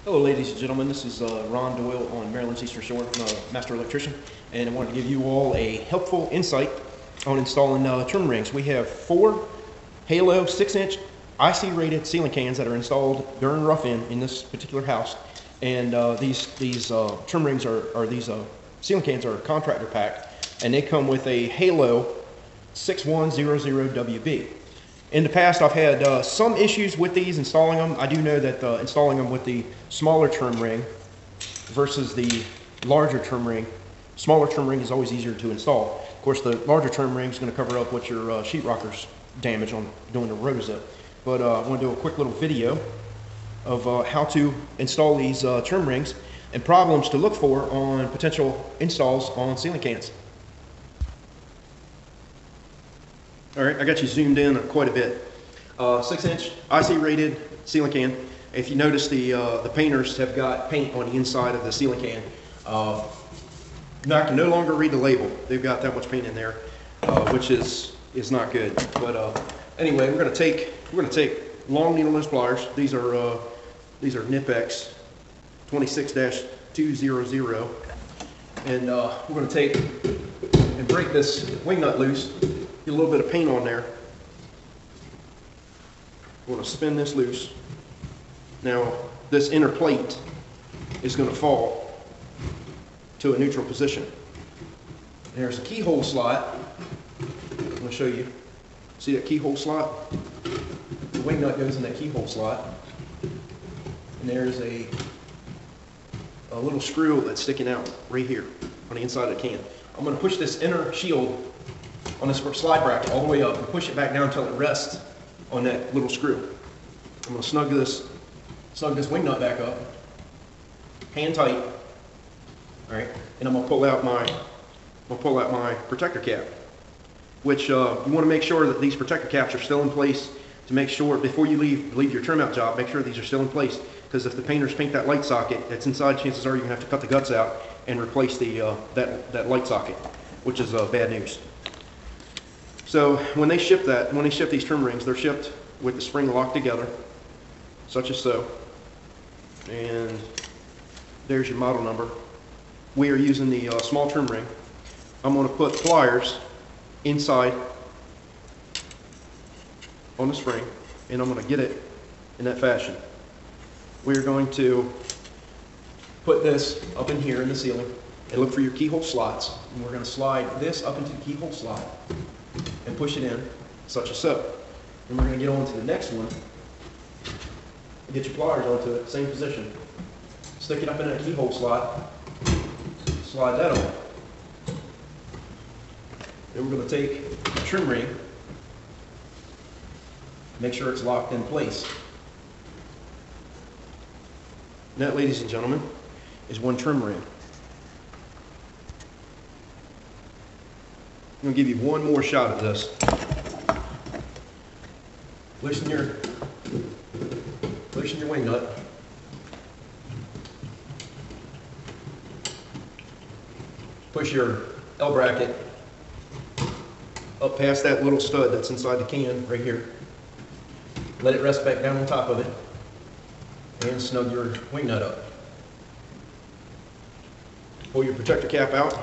Hello ladies and gentlemen, this is Ron Doyle on Maryland's Eastern Shore. I'm a master electrician, and I wanted to give you all a helpful insight on installing trim rings. We have 4 Halo 6-inch IC rated ceiling cans that are installed during rough-in in this particular house, and these trim rings these ceiling cans are contractor packed, and they come with a Halo 6100WB. In the past, I've had some issues with these installing them. I do know that installing them with the smaller trim ring versus the larger trim ring, smaller trim ring is always easier to install. Of course, the larger trim ring is going to cover up what your sheetrockers damage on doing the rotozip. But I want to do a quick little video of how to install these trim rings and problems to look for on potential installs on ceiling cans. All right, I got you zoomed in quite a bit. 6-inch IC rated ceiling can. If you notice, the painters have got paint on the inside of the ceiling can. I can no longer read the label. They've got that much paint in there, which is not good. But anyway, we're gonna take long needle nose pliers. These are Nipex 26-200, and we're gonna take and break this wing nut loose. Get a little bit of paint on there. We're going to spin this loose. Now, this inner plate is going to fall to a neutral position. There's a keyhole slot. I'm going to show you. See that keyhole slot? The wing nut goes in that keyhole slot. And there's a little screw that's sticking out right here on the inside of the can. I'm going to push this inner shield on this slide bracket all the way up and push it back down until it rests on that little screw. I'm going to snug this wing nut back up, hand tight. All right, and I'm going to pull out my protector cap, which you want to make sure that these protector caps are still in place. To make sure before you leave your trim out job, make sure these are still in place, because if the painters paint that light socket that's inside, chances are you're going to have to cut the guts out and replace the that light socket, which is bad news. So when they ship these trim rings, they're shipped with the spring locked together, such as so. And there's your model number. We are using the small trim ring. I'm going to put pliers inside on the spring, and I'm going to get it in that fashion. We are going to put this up in here in the ceiling and look for your keyhole slots. And we're going to slide this up into the keyhole slot and push it in, such as so. And we're going to get on to the next one and get your pliers onto it, same position. Stick it up in that keyhole slot, slide that on. Then we're going to take the trim ring, make sure it's locked in place. And that, ladies and gentlemen, is one trim ring. I'm going to give you one more shot at this. Loosen your wing nut. Push your L bracket up past that little stud that's inside the can right here. Let it rest back down on top of it and snug your wing nut up. Pull your protector cap out.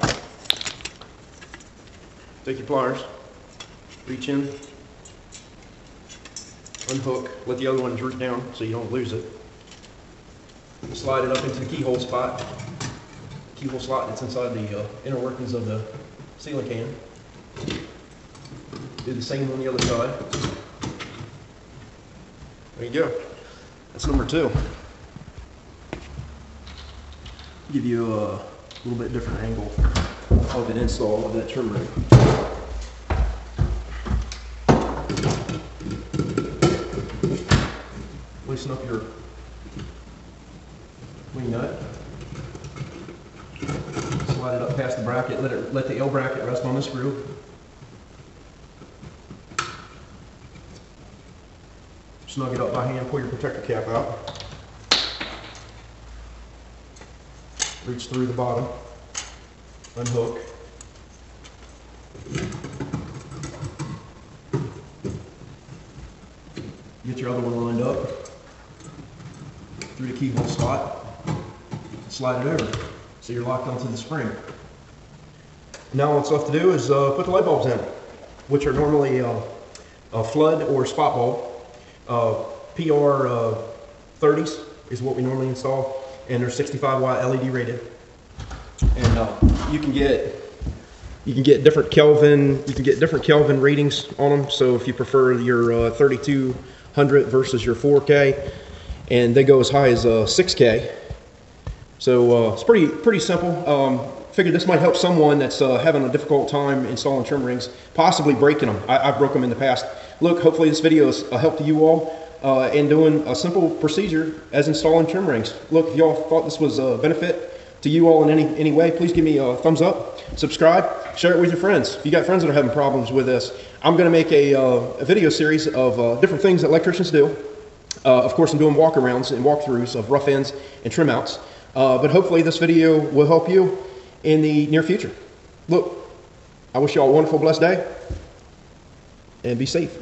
Take your pliers, reach in, unhook, let the other one droop down so you don't lose it. Slide it up into the keyhole slot that's inside the inner workings of the ceiling can. Do the same on the other side. There you go. That's number 2. Give you a little bit different angle of an install of that trim ring. Loosen up your wing nut. Slide it up past the bracket. Let the L bracket rest on the screw. Snug it up by hand. Pull your protector cap out. Reach through the bottom. Unhook. Get your other one lined up. through the keyhole slot, slide it over, so you're locked onto the spring. Now what's left to do is put the light bulbs in, which are normally a flood or spot bulb. PR 30s is what we normally install, and they're 65 watt LED rated. And you can get different Kelvin readings on them. So if you prefer your 3200 versus your 4K, and they go as high as 6K. So it's pretty simple. Figured this might help someone that's having a difficult time installing trim rings, possibly breaking them. I've broke them in the past. Look, hopefully this video is a help to you all in doing a simple procedure as installing trim rings. Look, if y'all thought this was a benefit to you all in any way, please give me a thumbs up, subscribe, share it with your friends. If you got friends that are having problems with this, I'm going to make a video series of different things that electricians do. Of course, I'm doing walkarounds and walkthroughs of rough ends and trim outs. But hopefully this video will help you in the near future. Look, I wish you all a wonderful, blessed day, and be safe.